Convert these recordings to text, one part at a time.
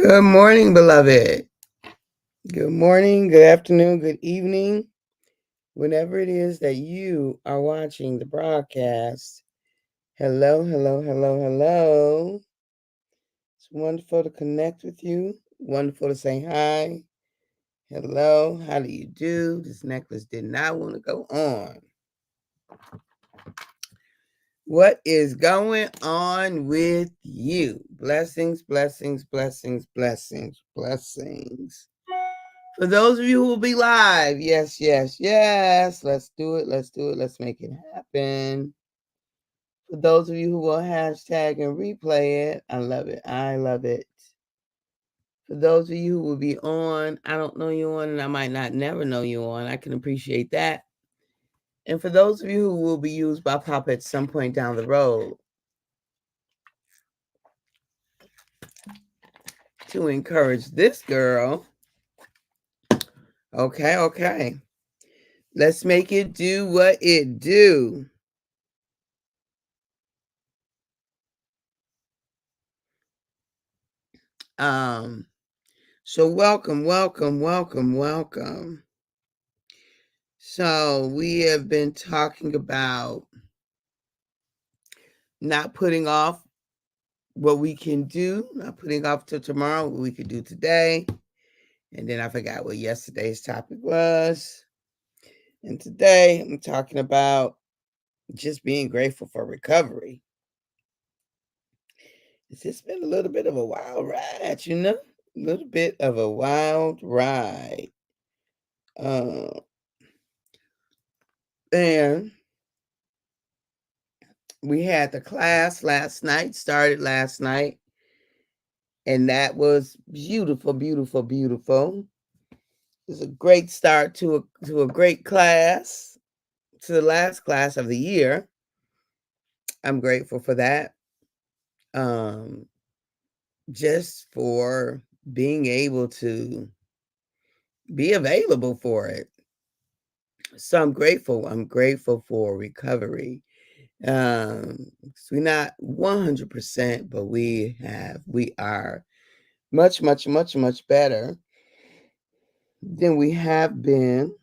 Good morning, beloved. Good morning, good afternoon, good evening, whenever it is that you are watching the broadcast. Hello, hello, hello, hello. It's wonderful to connect with you. Wonderful to say hi. Hello, how do you do? This necklace did not want to go on. What is going on with you? Blessings, blessings, blessings, blessings, blessings. For those of you who will be live, yes, yes, yes. Let's do it. Let's do it. Let's make it happen. For those of you who will hashtag and replay it, I love it. I love it. For those of you who will be on, I don't know you on, and I might not never know you on. I can appreciate that. And for those of you who will be used by Pop at some point down the road to encourage this girl. Okay, okay. Let's make it do what it do. So welcome, welcome, welcome, welcome. So we have been talking about not putting off what we can do, not putting off till tomorrow what we could do today. And then I forgot what yesterday's topic was. And today I'm talking about just being grateful for recovery. It's just been a little bit of a wild ride, you know? A little bit of a wild ride. And we had the class last night, started last night, and that was beautiful, beautiful, beautiful. It was a great start to a great class, to the last class of the year. I'm grateful for that. Um, just for being able to be available for it. So I'm grateful. I'm grateful for recovery. We're not 100%, but we are much, much, much, much better than we have been.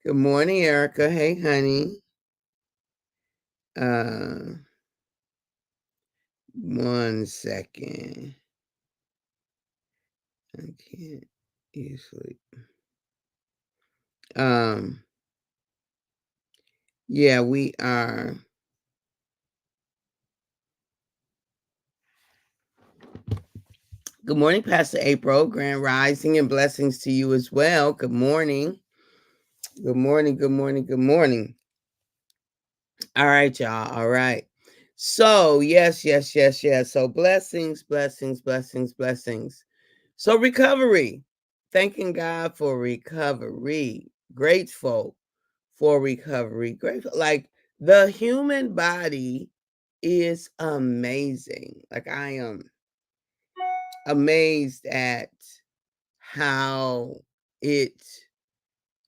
Good morning, Erica. Hey, honey. Uh, One second. I can't easily. Um, yeah, we are. Good morning, Pastor April. Grand rising and blessings to you as well. Good morning. Good morning. Good morning. Good morning. All right, y'all. All right. So, yes, yes, yes, yes. So, blessings, blessings, blessings, blessings. So, recovery. Thanking God for recovery. Grateful for recovery. Grateful. Like the human body is amazing. Like I am amazed at how it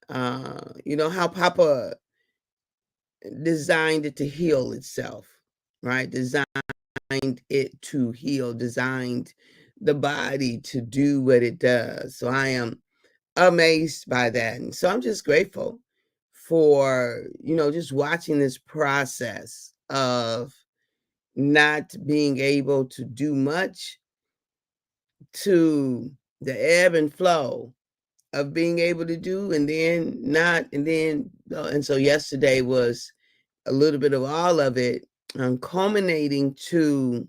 how Papa designed it to heal itself, right? Designed it to heal, designed the body to do what it does. So I am amazed by that. And so I'm just grateful for, just watching this process of not being able to do much to the ebb and flow of being able to do and then not. And so yesterday was a little bit of all of it, culminating to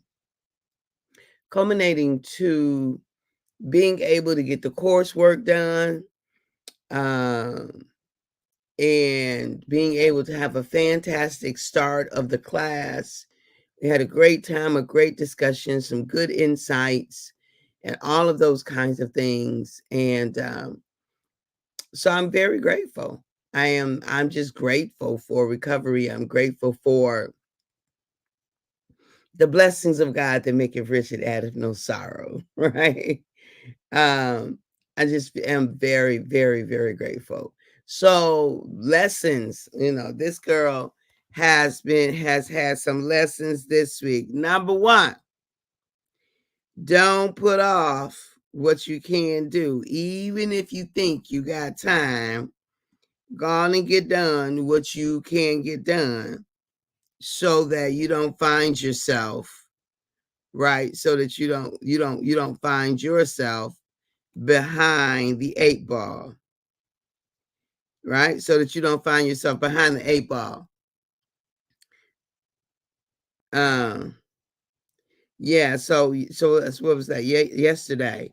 being able to get the coursework done, um, and being able to have a fantastic start of the class. We had a great time, a great discussion, some good insights, and all of those kinds of things. And so I'm very grateful. I'm just grateful for recovery. I'm grateful for the blessings of God that make it rich and addeth no sorrow, right? Um, I just am very, very, very grateful. So lessons, this girl has had some lessons this week. Number one, Don't put off what you can do. Even if you think you got time, go on and get done what you can get done so that you don't find yourself, right? So that you don't find yourself behind the 8 ball, right? So that you don't find yourself behind the 8 ball. Um Yeah, so that's what was that? Yesterday,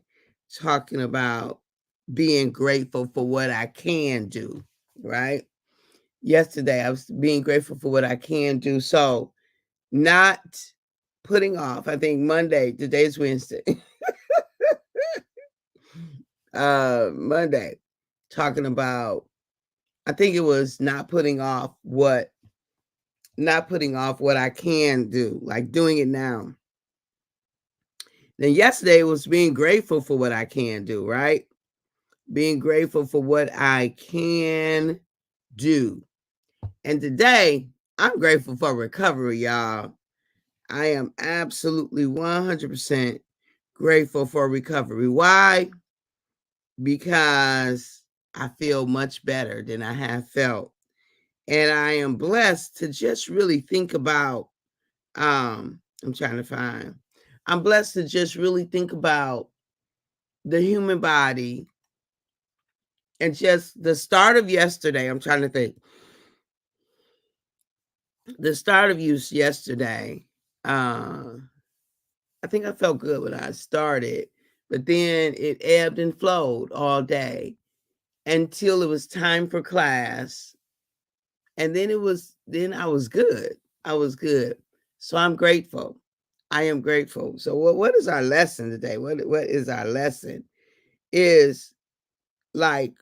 talking about being grateful for what I can do, right? Yesterday, I was being grateful for what I can do. So, not putting off. I think Monday, today's Wednesday. Monday, talking about I think it was not putting off what I can do, like doing it now. Then yesterday was being grateful for what I can do, right? Being grateful for what I can do. And today, I'm grateful for recovery, y'all. I am absolutely 100% grateful for recovery. Why? Because I feel much better than I have felt. And I am blessed to just really think about I'm trying to find. I'm blessed to just really think about the human body and just the start of yesterday. I'm trying to think. The start of use yesterday, I think I felt good when I started, but then it ebbed and flowed all day until it was time for class. And then I was good. I was good. So I'm grateful. I am grateful. So what is our lesson today? What is our lesson? Is like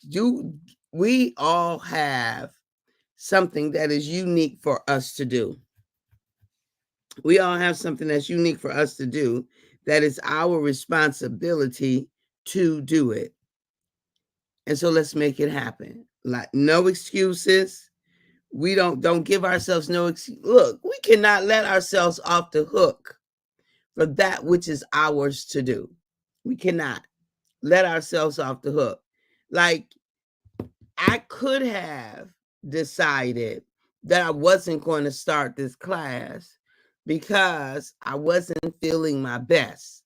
do we all have something that is unique for us to do? We all have something that's unique for us to do that is our responsibility to do it. And so let's make it happen. Like no excuses. We don't give ourselves no excuse. Look, we cannot let ourselves off the hook for that which is ours to do. We cannot let ourselves off the hook. Like I could have decided that I wasn't going to start this class because I wasn't feeling my best.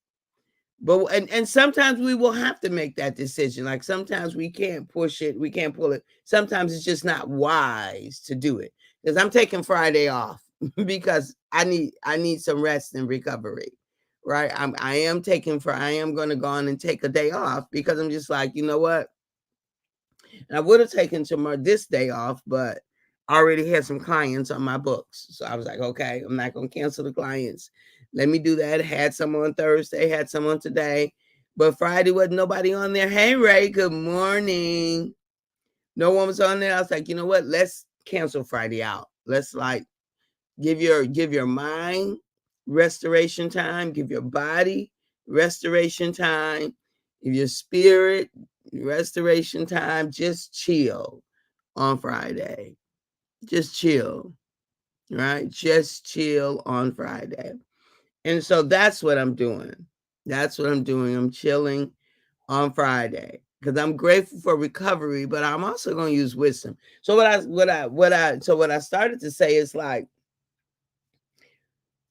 But and sometimes we will have to make that decision. Like sometimes we can't push it, we can't pull it. Sometimes it's just not wise to do it. Because I'm taking Friday off because I need some rest and recovery. Right? I am going to go on and take a day off because I'm just like, you know what? And I would have taken this day off, but I already had some clients on my books. So I was like, okay, I'm not going to cancel the clients. Let me do that. Had some on Thursday, had some on today. But Friday wasn't nobody on there. Hey, Ray, good morning. No one was on there. I was like, you know what? Let's cancel Friday out. Let's like give your mind restoration time, give your body restoration time, give your spirit restoration time. Just chill on Friday. Just chill, right? Just chill on Friday. And so that's what I'm doing. That's what I'm doing. I'm chilling on Friday because I'm grateful for recovery, but I'm also going to use wisdom. So what I started to say is like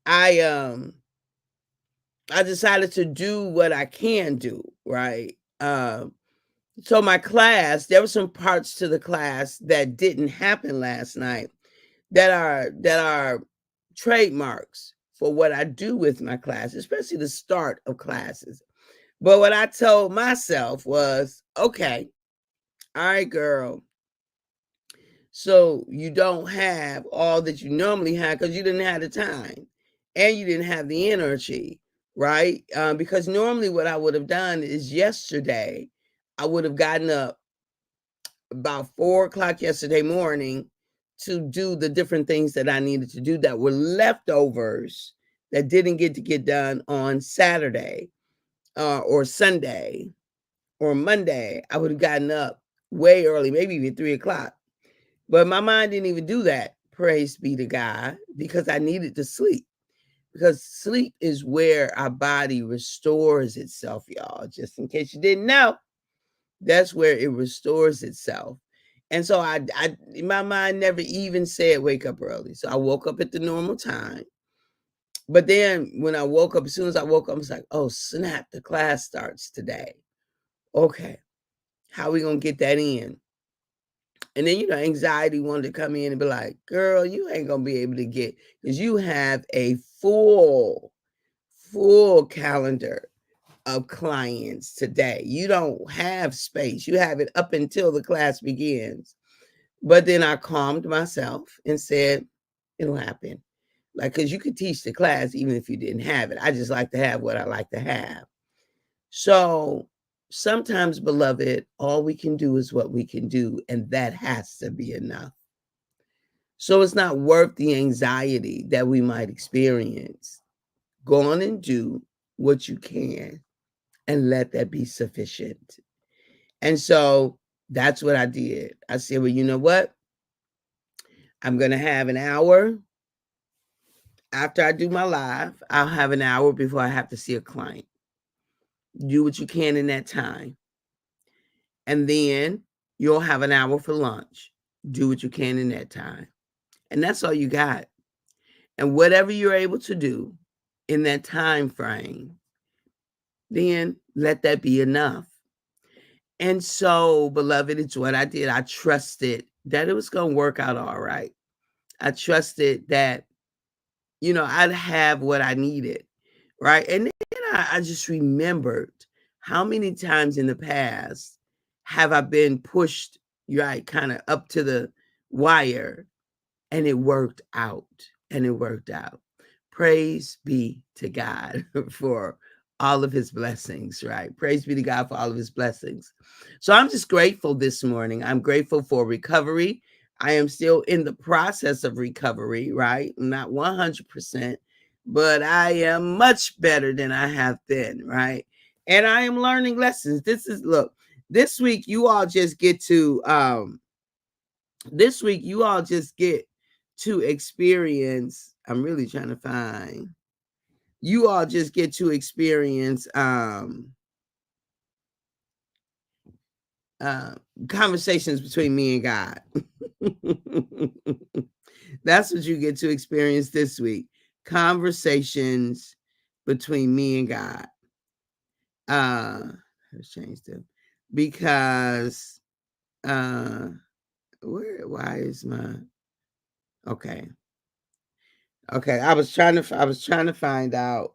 I I decided to do what I can do, right? So my class, there were some parts to the class that didn't happen last night that are trademarks for what I do with my class, especially the start of classes. But what I told myself was, okay, all right, girl. So you don't have all that you normally have because you didn't have the time and you didn't have the energy, right? Because normally what I would have done is yesterday, I would have gotten up about 4 o'clock yesterday morning to do the different things that I needed to do that were leftovers that didn't get done on Saturday or Sunday or Monday. I would have gotten up way early, maybe even 3 o'clock. But my mind didn't even do that. Praise be to God, because I needed to sleep. because sleep is where our body restores itself, y'all. Just in case you didn't know, that's where it restores itself. And so I my mind never even said wake up early. So I woke up at the normal time. But then when I woke up, as soon as I woke up, I was like, oh snap, the class starts today. Okay, how we gonna get that in? And then, anxiety wanted to come in and be like, girl, you ain't gonna be able to get, because you have a full calendar of clients today. You don't have space. You have it up until the class begins. But then I calmed myself and said, it'll happen. Like, because you could teach the class even if you didn't have it. I just like to have what I like to have. So sometimes, beloved, all we can do is what we can do, and that has to be enough. So it's not worth the anxiety that we might experience. Go on and do what you can and let that be sufficient. And so that's what I did. I said, well, you know what? I'm going to have an hour after I do my live. I'll have an hour before I have to see a client. Do what you can in that time. And then you'll have an hour for lunch. Do what you can in that time. And that's all you got. And whatever you're able to do in that time frame, then let that be enough. And so, beloved, it's what I did. I trusted that it was going to work out all right. I trusted that, I'd have what I needed, right? And then I just remembered how many times in the past have I been pushed, right, kind of up to the wire, and it worked out, and it worked out. Praise be to God for all of his blessings, right? Praise be to God for all of his blessings. So I'm just grateful this morning. I'm grateful for recovery. I am still in the process of recovery, right? I'm not 100%, but I am much better than I have been, right? And I am learning lessons. This week you all just get to experience. I'm really trying to find. You all just get to experience conversations between me and God. That's what you get to experience this week. Conversations between me and God. Let's change them because why is my okay. I was trying to find out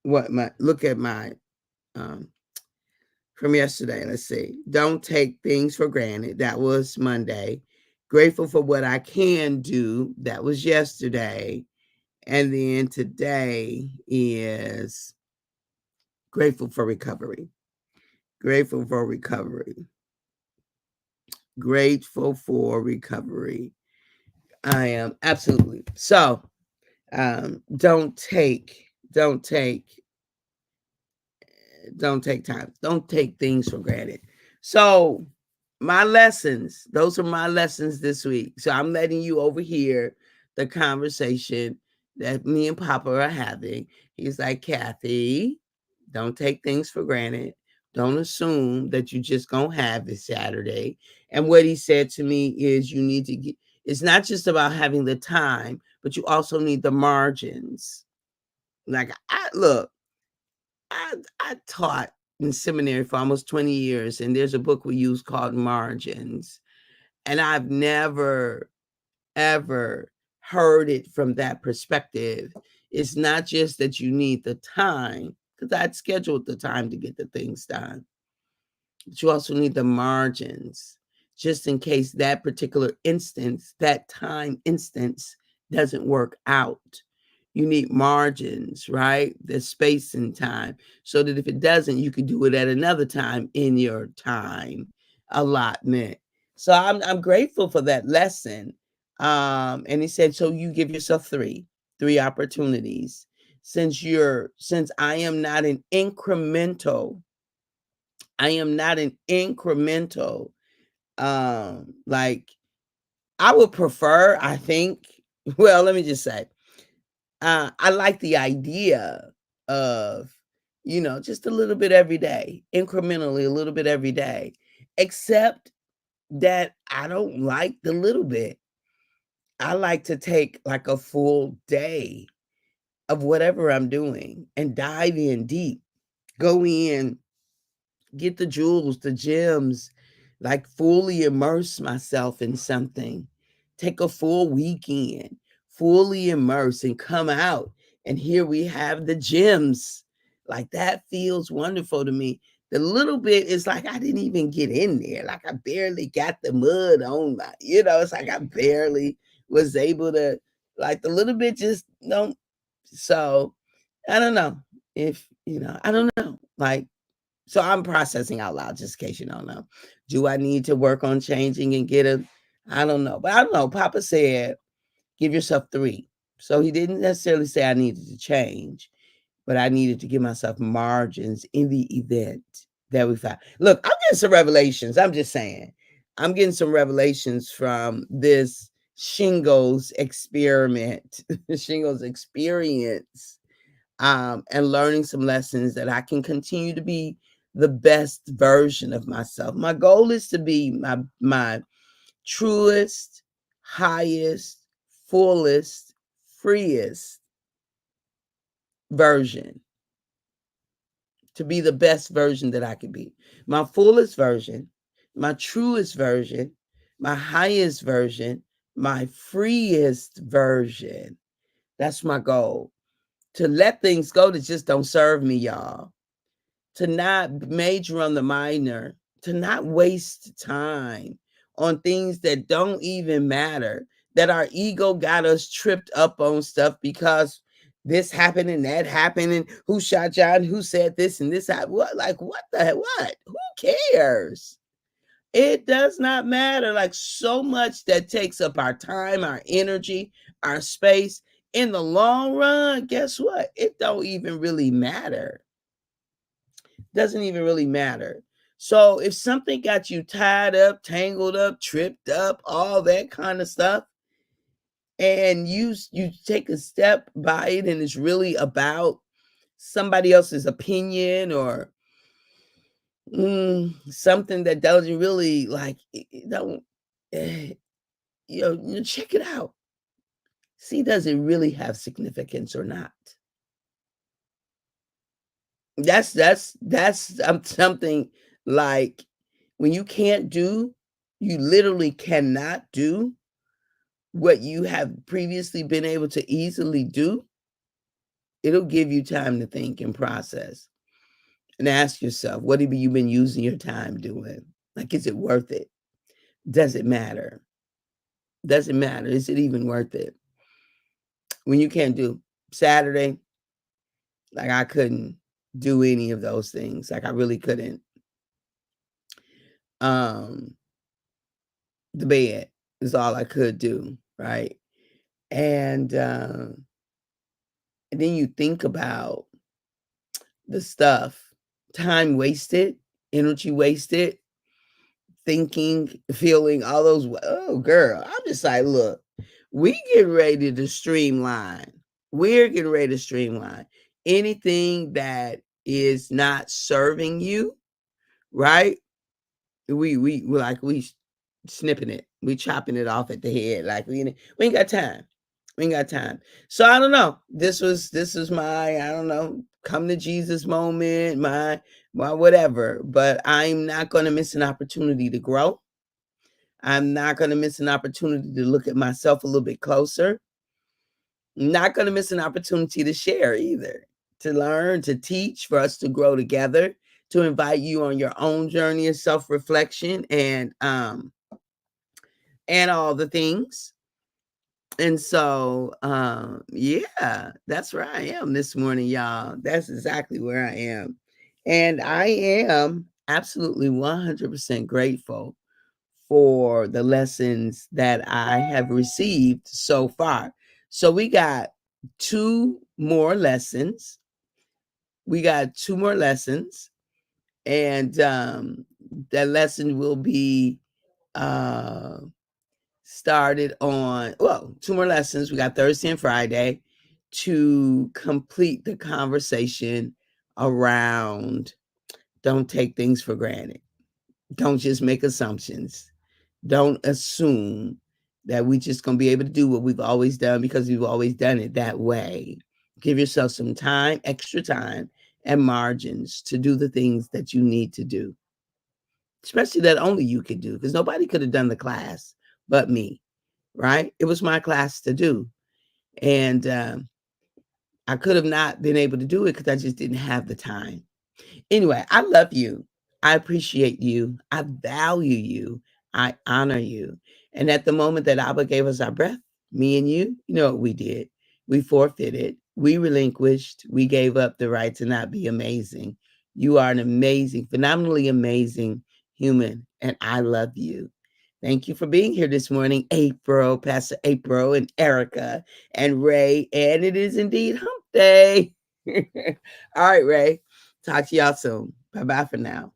what look at my from yesterday. Let's see. Don't take things for granted. That was Monday. Grateful for what I can do. That was yesterday. And then today is grateful for recovery. Grateful for recovery. Grateful for recovery. I am absolutely. So don't take time. Don't take things for granted. So those are my lessons this week. So I'm letting you overhear the conversation that me and Papa are having. He's like, Kathy, don't take things for granted. Don't assume that you just gonna have this Saturday. And what he said to me is you need to get, it's not just about having the time, but you also need the margins. Like I taught in seminary for almost 20 years, and there's a book we use called Margins. And I've never, ever heard it from that perspective. It's not just that you need the time, because I'd scheduled the time to get the things done, but you also need the margins, just in case that particular instance, that time instance doesn't work out. You need margins, right? The space and time, so that if it doesn't, you can do it at another time in your time allotment. So I'm grateful for that lesson. And he said, so you give yourself three opportunities. Since I am not an incremental, like I would prefer, I think, well, let me just say, I like the idea of, just a little bit every day, incrementally, a little bit every day, except that I don't like the little bit. I like to take like a full day of whatever I'm doing and dive in deep, go in, get the jewels, the gems, like fully immerse myself in something. Take a full weekend, fully immerse and come out. And here we have the gems. Like that feels wonderful to me. The little bit is like I didn't even get in there. Like I barely got the mud on my, it's like I barely was able to, like the little bit just don't. So I don't know if, I don't know. Like, so I'm processing out loud just in case you don't know. Do I need to work on changing and get a I don't know. But I don't know. Papa said, give yourself 3. So he didn't necessarily say I needed to change, but I needed to give myself margins in the event that we found. Look, I'm getting some revelations. I'm just saying. I'm getting some revelations from this shingles experiment, shingles experience, and learning some lessons that I can continue to be the best version of myself. My goal is to be my truest, highest, fullest, freest version, to be the best version that I could be. My fullest version, my truest version, my highest version, my freest version. That's my goal. To let things go that just don't serve me, y'all. To not major on the minor, to not waste time on things that don't even matter, that our ego got us tripped up on stuff because this happened and that happened and who shot John, who said this and this happened. What, like what the heck? What? Who cares? It does not matter. Like so much that takes up our time, our energy, our space. In the long run, guess what? It don't even really matter. Doesn't even really matter. So if something got you tied up, tangled up, tripped up, all that kind of stuff, and you take a step by it and it's really about somebody else's opinion or something that doesn't really like don't eh, check it out. See, does it really have significance or not? That's something like when you can't do, you literally cannot do what you have previously been able to easily do, it'll give you time to think and process and ask yourself, what have you been using your time doing? Like, is it worth it? Does it matter? Does it matter? Is it even worth it? When you can't do Saturday, like I couldn't do any of those things. Like I really couldn't. Um, the bed is all I could do, right? And then you think about the stuff, time wasted, energy wasted, thinking, feeling all those. Oh, girl, I'm just like, look, we get ready to streamline. We're getting ready to streamline anything that is not serving you, right? We snipping it. We chopping it off at the head. Like we ain't got time. We ain't got time. So I don't know. This is my, I don't know, come to Jesus moment, my whatever. But I'm not gonna miss an opportunity to grow. I'm not gonna miss an opportunity to look at myself a little bit closer. Not gonna miss an opportunity to share either, to learn, to teach, for us to grow together, to invite you on your own journey of self-reflection and all the things. And so, yeah, that's where I am this morning, y'all. That's exactly where I am. And I am absolutely 100% grateful for the lessons that I have received so far. So we got 2 more lessons. We got 2 more lessons, and, that lesson will be, uh started on, well, 2 more lessons. We got Thursday and Friday. to complete the conversation around don't take things for granted. Don't just make assumptions. Don't assume that we just going to be able to do what we've always done because we've always done it that way. Give yourself some time, extra time, and margins to do the things that you need to do, especially that only you could do, because nobody could have done the class but me, right? It was my class to do. And I could have not been able to do it because I just didn't have the time. Anyway, I love you. I appreciate you. I value you. I honor you. And at the moment that Abba gave us our breath, me and you know what we did. We forfeited. We relinquished. We gave up the right to not be amazing. You are an amazing, phenomenally amazing human. And I love you. Thank you for being here this morning, April, Pastor April, and Erica, and Ray. And it is indeed hump day. All right, Ray. Talk to y'all soon. Bye-bye for now.